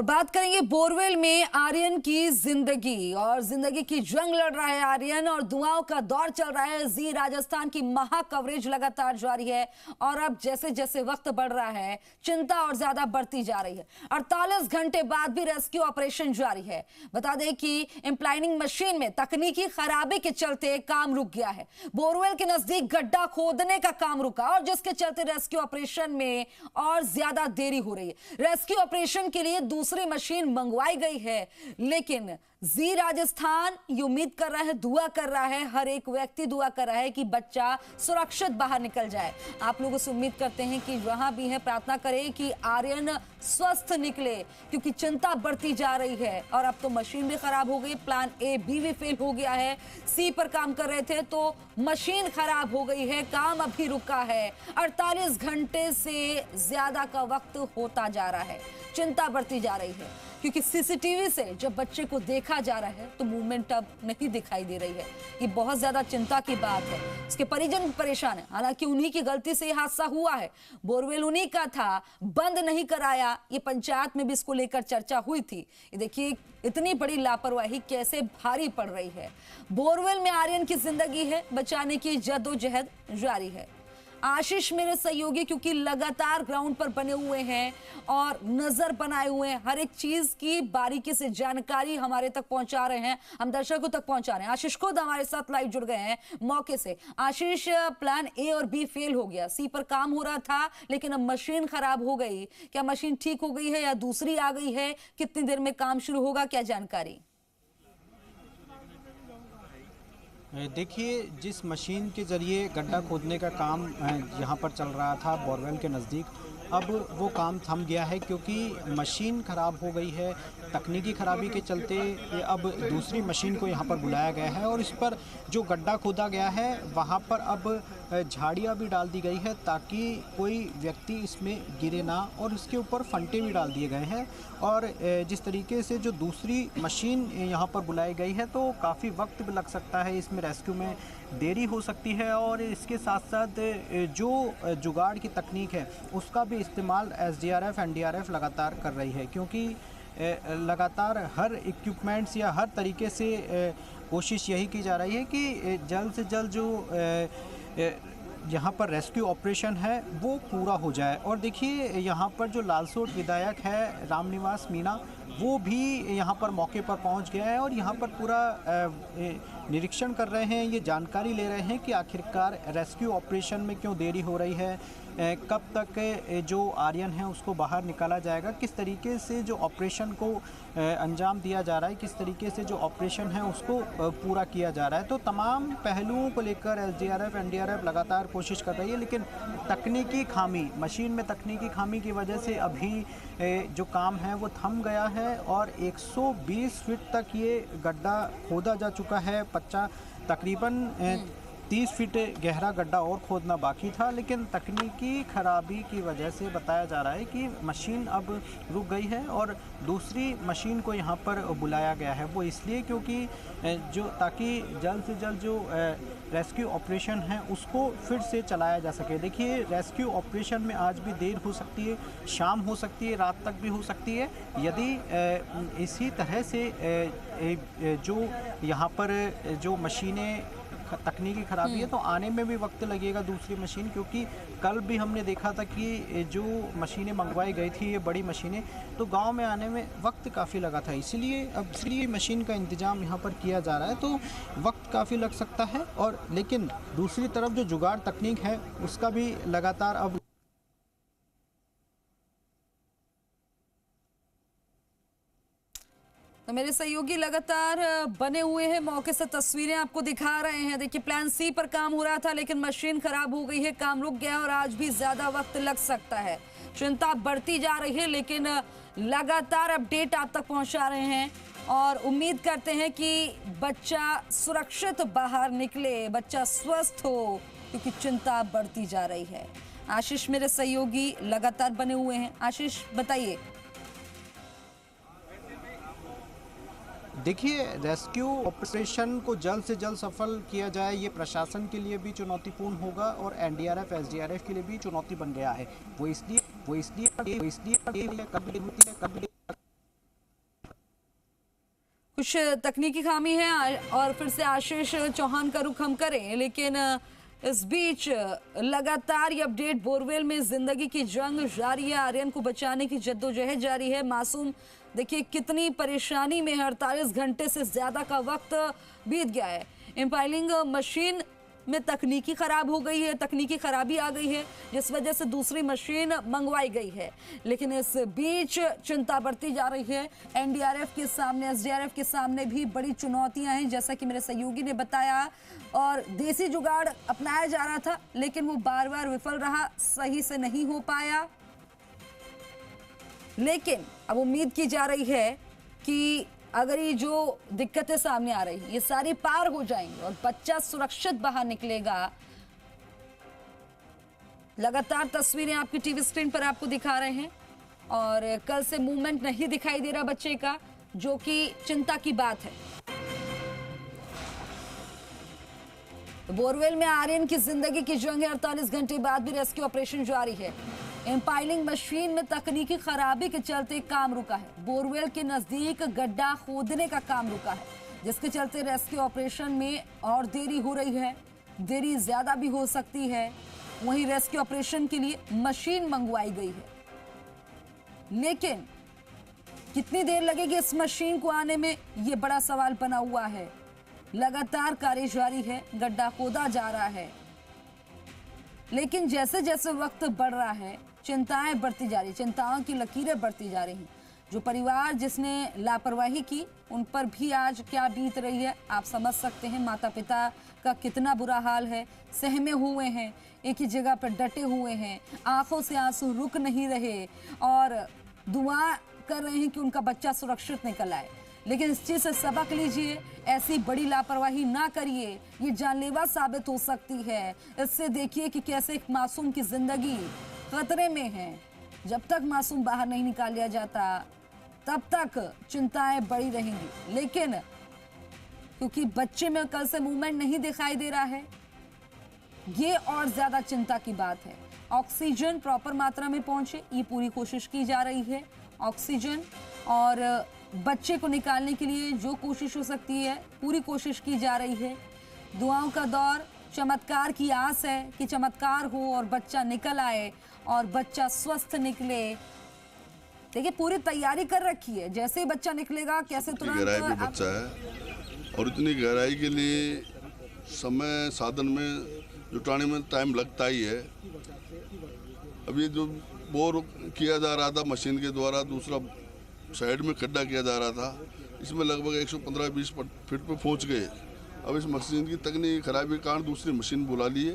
बात करेंगे बोरवेल में आर्यन की जिंदगी और जिंदगी की जंग लड़ रहा है आर्यन और दुआओं का दौर चल रहा है। जी राजस्थान की महा कवरेज लगातार जारी है और अब जैसे जैसे वक्त बढ़ रहा है चिंता और ज्यादा बढ़ती जा रही है। 48 घंटे बाद भी रेस्क्यू ऑपरेशन जारी है। बता दें कि इंप्लाइनिंग मशीन में तकनीकी खराबी के चलते काम रुक गया है। बोरवेल के नजदीक गड्ढा खोदने का काम रुका और जिसके चलते रेस्क्यू ऑपरेशन में और ज्यादा देरी हो रही है। रेस्क्यू ऑपरेशन के लिए दूसरी मशीन मंगवाई गई है, लेकिन जी राजस्थान ये उम्मीद कर रहा है, दुआ कर रहा है, हर एक व्यक्ति दुआ कर रहा है कि बच्चा सुरक्षित बाहर निकल जाए। आप लोगों से उम्मीद करते हैं कि वहां भी है, प्रार्थना करें कि आर्यन स्वस्थ निकले क्योंकि चिंता बढ़ती जा रही है। और अब तो मशीन भी खराब हो गई, प्लान ए बी भी फेल हो गया है। सी पर काम कर रहे थे तो मशीन खराब हो गई है, काम अभी रुका है। 48 घंटे से ज्यादा का वक्त होता जा रहा है, चिंता बढ़ती जा रही है क्योंकि सीसीटीवी से जब बच्चे को देखा जा रहा है तो मूवमेंट अब नहीं दिखाई दे रही है। ये बहुत ज्यादा चिंता की बात है। उसके परिजन परेशान है, हालांकि उन्हीं की गलती से ये हादसा हुआ है। बोरवेल उन्हीं का था, बंद नहीं कराया। ये पंचायत में भी इसको लेकर चर्चा हुई थी। ये देखिए इतनी बड़ी लापरवाही कैसे भारी पड़ रही है। बोरवेल में आर्यन की जिंदगी है, बचाने की जद्दोजहद जारी है। आशीष मेरे सहयोगी क्योंकि लगातार ग्राउंड पर बने हुए हैं और नजर बनाए हुए हैं, हर एक चीज की बारीकी से जानकारी हमारे तक पहुंचा रहे हैं, हम दर्शकों तक पहुंचा रहे हैं। आशीष खुद हमारे साथ लाइव जुड़ गए हैं मौके से। आशीष, प्लान ए और बी फेल हो गया, सी पर काम हो रहा था लेकिन अब मशीन खराब हो गई। क्या मशीन ठीक हो गई है या दूसरी आ गई है? कितनी देर में काम शुरू होगा, क्या जानकारी? देखिए, जिस मशीन के ज़रिए गड्ढा खोदने का काम यहाँ पर चल रहा था बोरवेल के नज़दीक, अब वो काम थम गया है क्योंकि मशीन ख़राब हो गई है। तकनीकी ख़राबी के चलते ये अब दूसरी मशीन को यहाँ पर बुलाया गया है और इस पर जो गड्ढा खोदा गया है वहाँ पर अब झाड़ियाँ भी डाल दी गई है ताकि कोई व्यक्ति इसमें गिरे ना, और इसके ऊपर फंटे भी डाल दिए गए हैं। और जिस तरीके से जो दूसरी मशीन यहाँ पर बुलाई गई है तो काफ़ी वक्त भी लग सकता है, इसमें रेस्क्यू में देरी हो सकती है। और इसके साथ साथ जो जुगाड़ की तकनीक है उसका भी इस्तेमाल एसडीआरएफ एनडीआरएफ लगातार कर रही है क्योंकि लगातार हर इक्विपमेंट्स या हर तरीके से कोशिश यही की जा रही है कि जल्द से जल्द जो यहाँ पर रेस्क्यू ऑपरेशन है वो पूरा हो जाए। और देखिए, यहाँ पर जो लालसोट विधायक है रामनिवास मीणा, वो भी यहाँ पर मौके पर पहुँच गया है और यहाँ पर पूरा निरीक्षण कर रहे हैं, ये जानकारी ले रहे हैं कि आखिरकार रेस्क्यू ऑपरेशन में क्यों देरी हो रही है, कब तक जो आर्यन है उसको बाहर निकाला जाएगा, किस तरीके से जो ऑपरेशन को अंजाम दिया जा रहा है, किस तरीके से जो ऑपरेशन है उसको पूरा किया जा रहा है। तो तमाम पहलुओं को लेकर एसडीआरएफ एनडीआरएफ लगातार कोशिश कर रही है, लेकिन तकनीकी खामी, मशीन में तकनीकी खामी की वजह से अभी जो काम है वो थम गया है और 120 फीट तक ये गड्ढा खोदा जा चुका है। तकरीबन 30 फीट गहरा गड्ढा और खोदना बाकी था, लेकिन तकनीकी खराबी की वजह से बताया जा रहा है कि मशीन अब रुक गई है और दूसरी मशीन को यहाँ पर बुलाया गया है। वो इसलिए क्योंकि जो ताकि जल्द से जल्द जो रेस्क्यू ऑपरेशन है उसको फिर से चलाया जा सके। देखिए, रेस्क्यू ऑपरेशन में आज भी देर हो सकती है, शाम हो सकती है, रात तक भी हो सकती है। यदि इसी तरह से जो यहाँ पर जो मशीनें तकनीकी खराबी है तो आने में भी वक्त लगेगा दूसरी मशीन, क्योंकि कल भी हमने देखा था कि जो मशीनें मंगवाई गई थी, ये बड़ी मशीनें, तो गांव में आने में वक्त काफ़ी लगा था। इसीलिए अब मशीन का इंतज़ाम यहाँ पर किया जा रहा है, तो वक्त काफ़ी लग सकता है। और लेकिन दूसरी तरफ जो जुगाड़ तकनीक है उसका भी लगातार अब तो मेरे सहयोगी लगातार बने हुए हैं, मौके से तस्वीरें आपको दिखा रहे हैं। देखिए, प्लान सी पर काम हो रहा था लेकिन मशीन खराब हो गई है, काम रुक गया और आज भी ज्यादा वक्त लग सकता है। चिंता बढ़ती जा रही है लेकिन लगातार अपडेट आप तक पहुंचा रहे हैं और उम्मीद करते हैं कि बच्चा सुरक्षित बाहर निकले, बच्चा स्वस्थ हो क्योंकि चिंता बढ़ती जा रही है। आशीष मेरे सहयोगी लगातार बने हुए हैं। आशीष, बताइए। देखिए, रेस्क्यू ऑपरेशन को जल्द से जल्द सफल किया जाए, ये प्रशासन के लिए भी चुनौतीपूर्ण होगा और एनडीआरएफ एसडीआरएफ के लिए भी चुनौती बन गया है। वो इसलिए कुछ तकनीकी खामी है और फिर से आशीष चौहान का रुख हम करें, लेकिन इस बीच लगातार ये अपडेट, बोरवेल में जिंदगी की जंग जारी है, आर्यन को बचाने की जद्दोजहद जारी है। मासूम देखिए कितनी परेशानी में, 48 घंटे से ज्यादा का वक्त बीत गया है। इंपाइलिंग मशीन में तकनीकी खराब हो गई है, तकनीकी खराबी आ गई है, जिस वजह से दूसरी मशीन मंगवाई गई है। लेकिन इस बीच चिंता बढ़ती जा रही है। एनडीआरएफ के सामने, एसडीआरएफ के सामने भी बड़ी चुनौतियां हैं, जैसा कि मेरे सहयोगी ने बताया। और देसी जुगाड़ अपनाया जा रहा था, लेकिन वो बार बार विफल रहा, सही से नहीं हो पाया। लेकिन अब उम्मीद की जा रही है कि अगर ये जो दिक्कतें सामने आ रही हैं, ये सारी पार हो जाएंगी और बच्चा सुरक्षित बाहर निकलेगा। लगातार तस्वीरें आपकी टीवी स्क्रीन पर आपको दिखा रहे हैं और कल से मूवमेंट नहीं दिखाई दे रहा बच्चे का, जो कि चिंता की बात है। बोरवेल में आर्यन की जिंदगी की जंग है, 48 घंटे बाद भी रेस्क्यू ऑपरेशन जारी है। इंपाइलिंग मशीन में तकनीकी खराबी के चलते काम रुका है। बोरवेल के नजदीक गड्ढा खोदने का काम रुका है, जिसके चलते रेस्क्यू ऑपरेशन में और देरी हो रही है। देरी ज्यादा भी हो सकती है। वहीं रेस्क्यू ऑपरेशन के लिए मशीन मंगवाई गई है, लेकिन कितनी देर लगेगी इस मशीन को आने में, ये बड़ा सवाल बना हुआ है। लगातार कार्य जारी है, गड्ढा खोदा जा रहा है, लेकिन जैसे जैसे वक्त बढ़ रहा है चिंताएं बढ़ती जा रही, चिंताओं की लकीरें बढ़ती जा रही। जो परिवार जिसने लापरवाही की, उन पर भी आज क्या बीत रही है आप समझ सकते हैं। माता पिता का कितना बुरा हाल है, सहमे हुए हैं, एक ही जगह पर डटे हुए हैं, आंखों से आंसू रुक नहीं रहे और दुआ कर रहे हैं कि उनका बच्चा सुरक्षित निकल आए। लेकिन इस चीज से सबक लीजिए, ऐसी बड़ी लापरवाही ना करिए, ये जानलेवा साबित हो सकती है। इससे देखिए कि कैसे एक मासूम की जिंदगी खतरे में है। जब तक मासूम बाहर नहीं निकाल लिया जाता, तब तक चिंताएं बढ़ी रहेंगी। लेकिन क्योंकि बच्चे में कल से मूवमेंट नहीं दिखाई दे रहा है, ये और ज्यादा चिंता की बात है। ऑक्सीजन प्रॉपर मात्रा में पहुंचे, ये पूरी कोशिश की जा रही है। ऑक्सीजन और बच्चे को निकालने के लिए जो कोशिश हो सकती है, पूरी कोशिश की जा रही है। दुआओं का दौर, चमत्कार की आस है कि चमत्कार हो और बच्चा निकल आए और बच्चा स्वस्थ निकले। देखिए पूरी तैयारी कर रखी है, जैसे ही बच्चा निकलेगा कैसे तुरंत गहराई में बच्चा है और इतनी गहराई के लिए समय साधन में जुटाने में टाइम लगता ही है। अभी जो बोर किया जा रहा था मशीन के द्वारा, दूसरा साइड में खड्डा किया जा रहा था, इसमें लगभग 115-120 फीट पे पहुंच गए। अब इस मशीन की तकनीकी खराबी के कारण दूसरी मशीन बुला ली है